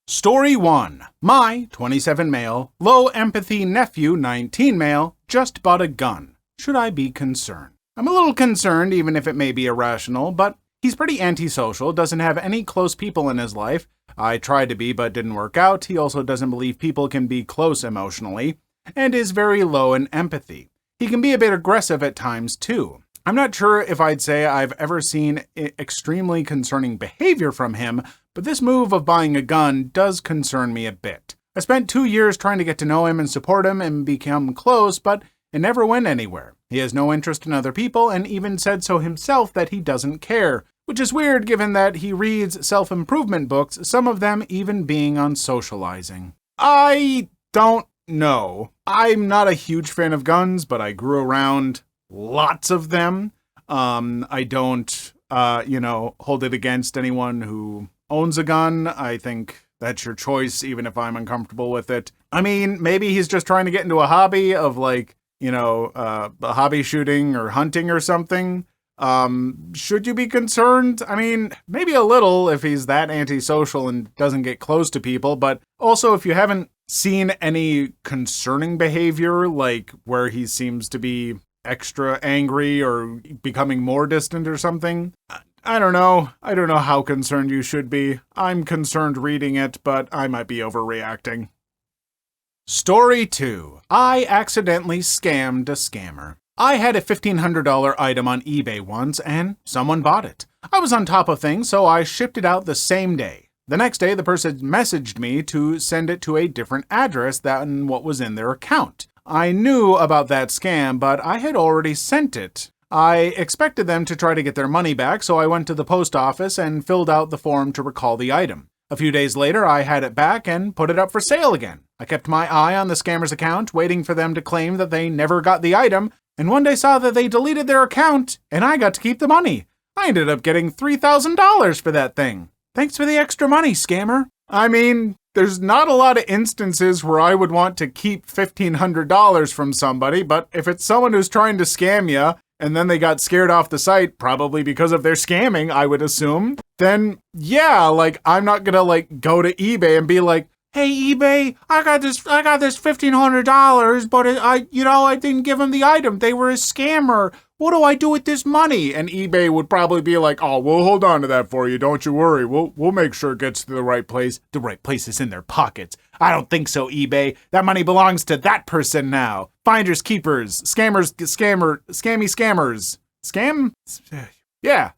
Story 1. My, 27 male, low empathy nephew, 19 male, just bought a gun. Should I be concerned? I'm a little concerned, even if it may be irrational, but he's pretty antisocial, doesn't have any close people in his life. I tried to be, but didn't work out. He also doesn't believe people can be close emotionally, and is very low in empathy. He can be a bit aggressive at times, too. I'm not sure if I'd say I've ever seen extremely concerning behavior from him, but this move of buying a gun does concern me a bit. I spent 2 years trying to get to know him and support him and become close, but it never went anywhere. He has no interest in other people and even said so himself that he doesn't care, which is weird given that he reads self-improvement books, some of them even being on socializing. I don't know. I'm not a huge fan of guns, but I grew around lots of them. I don't, hold it against anyone who owns a gun. I think that's your choice, even if I'm uncomfortable with it. I mean, maybe he's just trying to get into a hobby of hobby shooting or hunting or something. Should you be concerned? I mean, maybe a little if he's that antisocial and doesn't get close to people, but also if you haven't seen any concerning behavior, like where he seems to be extra angry or becoming more distant or something. I don't know. I don't know how concerned you should be. I'm concerned reading it, but I might be overreacting. Story 2. I accidentally scammed a scammer. I had a $1,500 item on eBay once, and someone bought it. I was on top of things, so I shipped it out the same day. The next day, the person messaged me to send it to a different address than what was in their account. I knew about that scam, but I had already sent it. I expected them to try to get their money back, so I went to the post office and filled out the form to recall the item. A few days later, I had it back and put it up for sale again. I kept my eye on the scammer's account, waiting for them to claim that they never got the item, and one day saw that they deleted their account, and I got to keep the money. I ended up getting $3,000 for that thing. Thanks for the extra money, scammer. I mean, there's not a lot of instances where I would want to keep $1,500 from somebody, but if it's someone who's trying to scam you, and then they got scared off the site, probably because of their scamming, I would assume, then yeah, I'm not gonna go to eBay and be like, hey eBay, I got this $1,500, but I didn't give them the item. They were a scammer. What do I do with this money? And eBay would probably be like, oh, we'll hold on to that for you. Don't you worry. We'll make sure it gets to the right place. The right place is in their pockets. I don't think so, eBay. That money belongs to that person now. Finders keepers, scammy scammers. Scam? Yeah.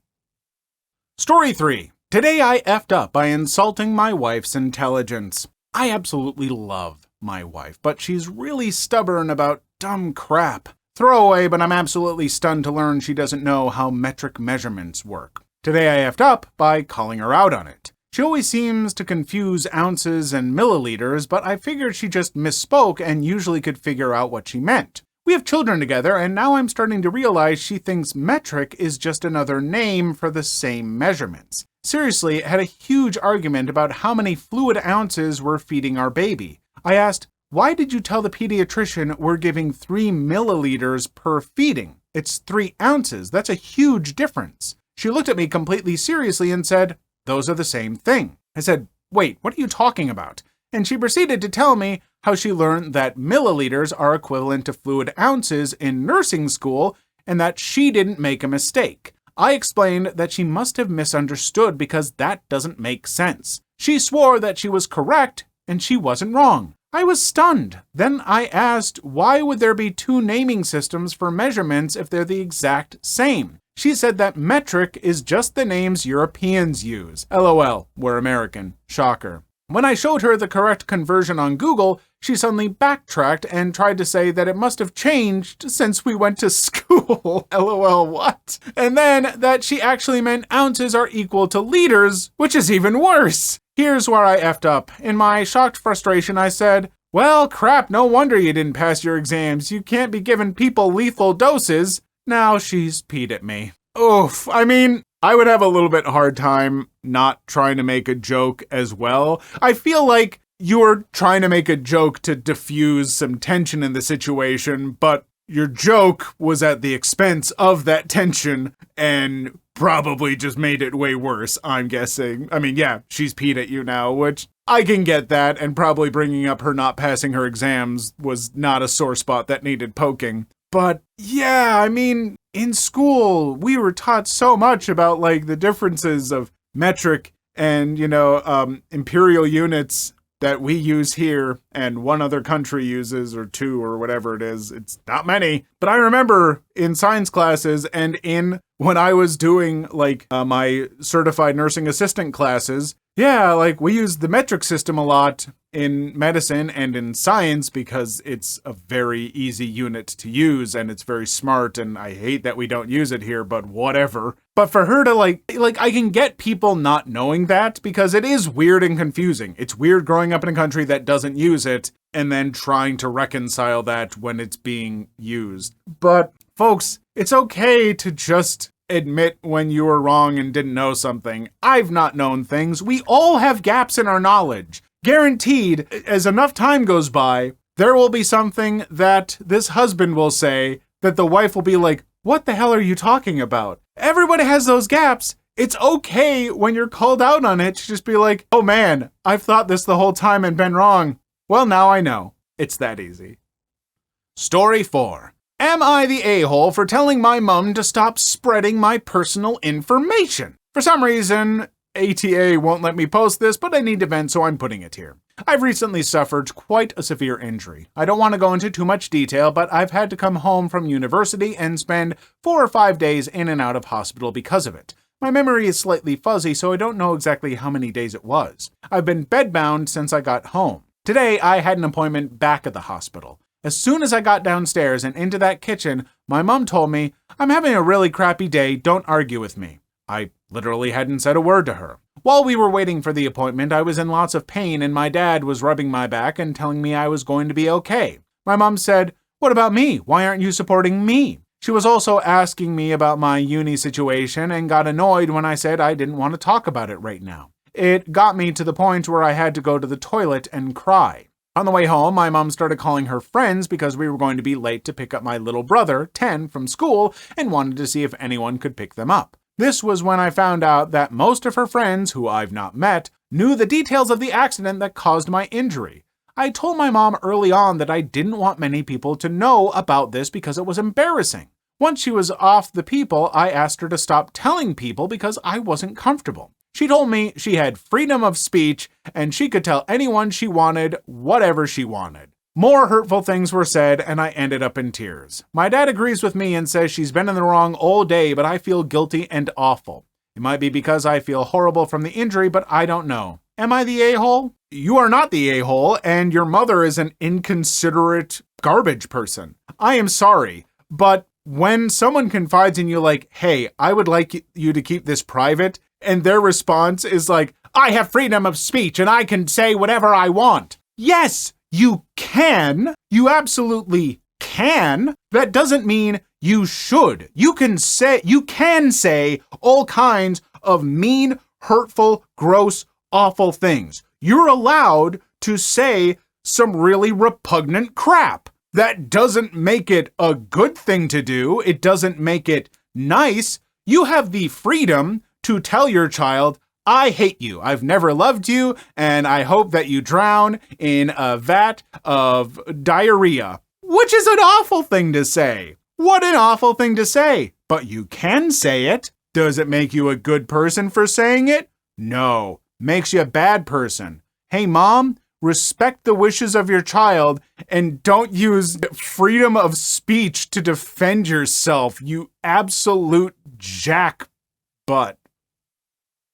Story 3. Today I effed up by insulting my wife's intelligence. I absolutely love my wife, but she's really stubborn about dumb crap. Throwaway, but I'm absolutely stunned to learn she doesn't know how metric measurements work. Today I effed up by calling her out on it. She always seems to confuse ounces and milliliters, but I figured she just misspoke and usually could figure out what she meant. We have children together, and now I'm starting to realize she thinks metric is just another name for the same measurements. Seriously, had a huge argument about how many fluid ounces we're feeding our baby. I asked, why did you tell the pediatrician we're giving 3 milliliters per feeding? It's 3 ounces. That's a huge difference. She looked at me completely seriously and said, those are the same thing. I said, wait, what are you talking about? And she proceeded to tell me how she learned that milliliters are equivalent to fluid ounces in nursing school and that she didn't make a mistake. I explained that she must have misunderstood because that doesn't make sense. She swore that she was correct and she wasn't wrong. I was stunned. Then I asked, why would there be 2 naming systems for measurements if they're the exact same? She said that metric is just the names Europeans use. LOL, we're American. Shocker. When I showed her the correct conversion on Google, she suddenly backtracked and tried to say that it must have changed since we went to school. LOL, what? And then that she actually meant ounces are equal to liters, which is even worse. Here's where I effed up. In my shocked frustration, I said, well, crap, no wonder you didn't pass your exams. You can't be giving people lethal doses. Now she's peed at me. Oof, I mean, I would have a little bit hard time not trying to make a joke as well. I feel like you were trying to make a joke to diffuse some tension in the situation, but your joke was at the expense of that tension and probably just made it way worse, I'm guessing. I mean, yeah, she's peed at you now, which I can get that, and probably bringing up her not passing her exams was not a sore spot that needed poking. But yeah, I mean, in school, we were taught so much about like the differences of metric and, imperial units that we use here and one other country uses, or two, or whatever it is. It's not many. But I remember in science classes and when I was doing like my certified nursing assistant classes, yeah, like we use the metric system a lot in medicine and in science because it's a very easy unit to use and it's very smart, and I hate that we don't use it here, but whatever. But for her to like I can get people not knowing that because it is weird and confusing. It's weird growing up in a country that doesn't use it and then trying to reconcile that when it's being used. But folks, it's okay to just admit when you were wrong and didn't know something. I've not known things. We all have gaps in our knowledge. Guaranteed, as enough time goes by, there will be something that this husband will say that the wife will be like, what the hell are you talking about? Everybody has those gaps. It's okay when you're called out on it to just be like, oh man, I've thought this the whole time and been wrong. Well, now I know. It's that easy. Story 4. Am I the a-hole for telling my mom to stop spreading my personal information? For some reason, ATA won't let me post this, but I need to vent, so I'm putting it here. I've recently suffered quite a severe injury. I don't want to go into too much detail, but I've had to come home from university and spend 4 or 5 days in and out of hospital because of it. My memory is slightly fuzzy, so I don't know exactly how many days it was. I've been bedbound since I got home. Today, I had an appointment back at the hospital. As soon as I got downstairs and into that kitchen, my mom told me, I'm having a really crappy day, don't argue with me. I literally hadn't said a word to her. While we were waiting for the appointment, I was in lots of pain and my dad was rubbing my back and telling me I was going to be okay. My mom said, what about me? Why aren't you supporting me? She was also asking me about my uni situation and got annoyed when I said I didn't want to talk about it right now. It got me to the point where I had to go to the toilet and cry. On the way home, my mom started calling her friends because we were going to be late to pick up my little brother, 10, from school and wanted to see if anyone could pick them up. This was when I found out that most of her friends, who I've not met, knew the details of the accident that caused my injury. I told my mom early on that I didn't want many people to know about this because it was embarrassing. Once she was off the people, I asked her to stop telling people because I wasn't comfortable. She told me she had freedom of speech and she could tell anyone she wanted whatever she wanted. More hurtful things were said and I ended up in tears. My dad agrees with me and says she's been in the wrong all day, but I feel guilty and awful. It might be because I feel horrible from the injury, but I don't know. Am I the a-hole? You are not the a-hole, and your mother is an inconsiderate garbage person. I am sorry, but when someone confides in you like, hey, I would like you to keep this private, and their response is like, I have freedom of speech and I can say whatever I want. Yes, you can. You absolutely can. That doesn't mean you should. You can say all kinds of mean, hurtful, gross, awful things. You're allowed to say some really repugnant crap. That doesn't make it a good thing to do. It doesn't make it nice. You have the freedom to tell your child, I hate you, I've never loved you, and I hope that you drown in a vat of diarrhea. Which is an awful thing to say. What an awful thing to say. But you can say it. Does it make you a good person for saying it? No. Makes you a bad person. Hey, Mom, respect the wishes of your child and don't use freedom of speech to defend yourself, you absolute jackbutt.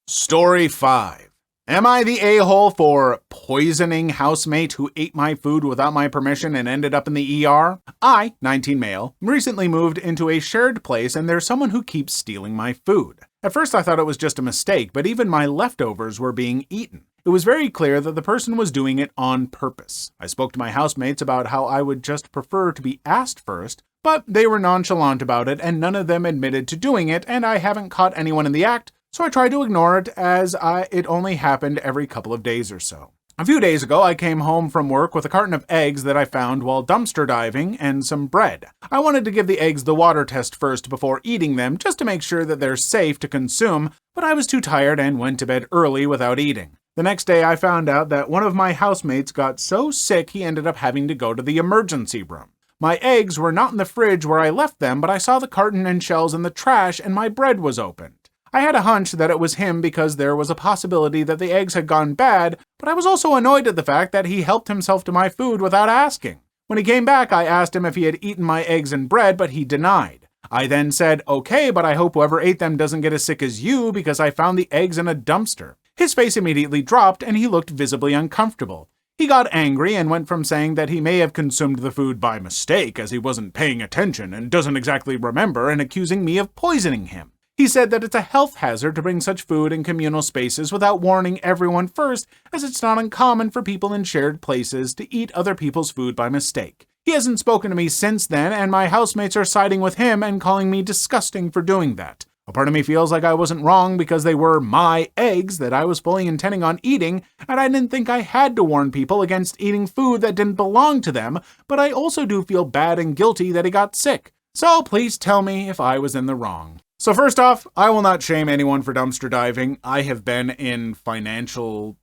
Story 5. Am I the a-hole for poisoning housemate who ate my food without my permission and ended up in the ER? I, 19 male, recently moved into a shared place and there's someone who keeps stealing my food. At first I thought it was just a mistake, but even my leftovers were being eaten. It was very clear that the person was doing it on purpose. I spoke to my housemates about how I would just prefer to be asked first, but they were nonchalant about it and none of them admitted to doing it, and I haven't caught anyone in the act, so I tried to ignore it as it only happened every couple of days or so. A few days ago, I came home from work with a carton of eggs that I found while dumpster diving and some bread. I wanted to give the eggs the water test first before eating them, just to make sure that they're safe to consume, but I was too tired and went to bed early without eating. The next day, I found out that one of my housemates got so sick he ended up having to go to the emergency room. My eggs were not in the fridge where I left them, but I saw the carton and shells in the trash and my bread was opened. I had a hunch that it was him because there was a possibility that the eggs had gone bad, but I was also annoyed at the fact that he helped himself to my food without asking. When he came back, I asked him if he had eaten my eggs and bread, but he denied. I then said, "Okay, but I hope whoever ate them doesn't get as sick as you because I found the eggs in a dumpster." His face immediately dropped and he looked visibly uncomfortable. He got angry and went from saying that he may have consumed the food by mistake as he wasn't paying attention and doesn't exactly remember and accusing me of poisoning him. He said that it's a health hazard to bring such food in communal spaces without warning everyone first, as it's not uncommon for people in shared places to eat other people's food by mistake. He hasn't spoken to me since then, and my housemates are siding with him and calling me disgusting for doing that. A part of me feels like I wasn't wrong because they were my eggs that I was fully intending on eating, and I didn't think I had to warn people against eating food that didn't belong to them, but I also do feel bad and guilty that he got sick. So please tell me if I was in the wrong. So first off, I will not shame anyone for dumpster diving. I have been in financial,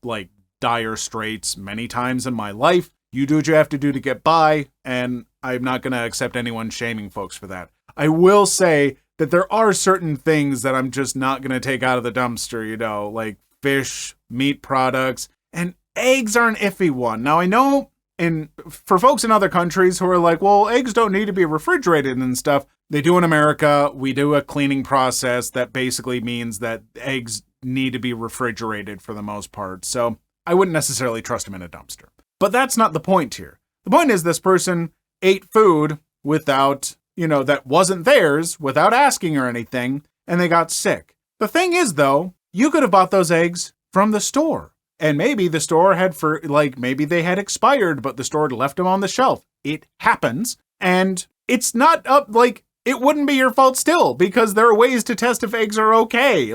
dire straits many times in my life. You do what you have to do to get by, and I'm not going to accept anyone shaming folks for that. I will say that there are certain things that I'm just not going to take out of the dumpster, like fish, meat products, and eggs are an iffy one. Now, I know for folks in other countries who are like, well, eggs don't need to be refrigerated and stuff, they do in America. We do a cleaning process that basically means that eggs need to be refrigerated for the most part. So I wouldn't necessarily trust them in a dumpster. But that's not the point here. The point is this person ate food without, that wasn't theirs, without asking or anything, and they got sick. The thing is, though, you could have bought those eggs from the store. And maybe the store maybe they had expired, but the store had left them on the shelf. It happens. And it's not it wouldn't be your fault still, because there are ways to test if eggs are okay.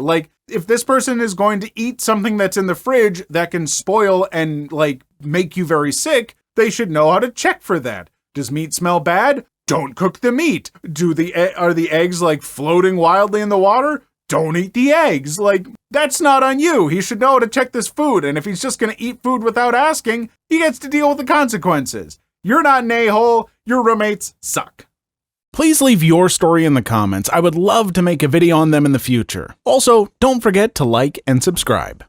If this person is going to eat something that's in the fridge that can spoil and, make you very sick, they should know how to check for that. Does meat smell bad? Don't cook the meat. Are the eggs, floating wildly in the water? Don't eat the eggs. That's not on you. He should know how to check this food, and if he's just going to eat food without asking, he gets to deal with the consequences. You're not an a-hole. Your roommates suck. Please leave your story in the comments. I would love to make a video on them in the future. Also, don't forget to like and subscribe.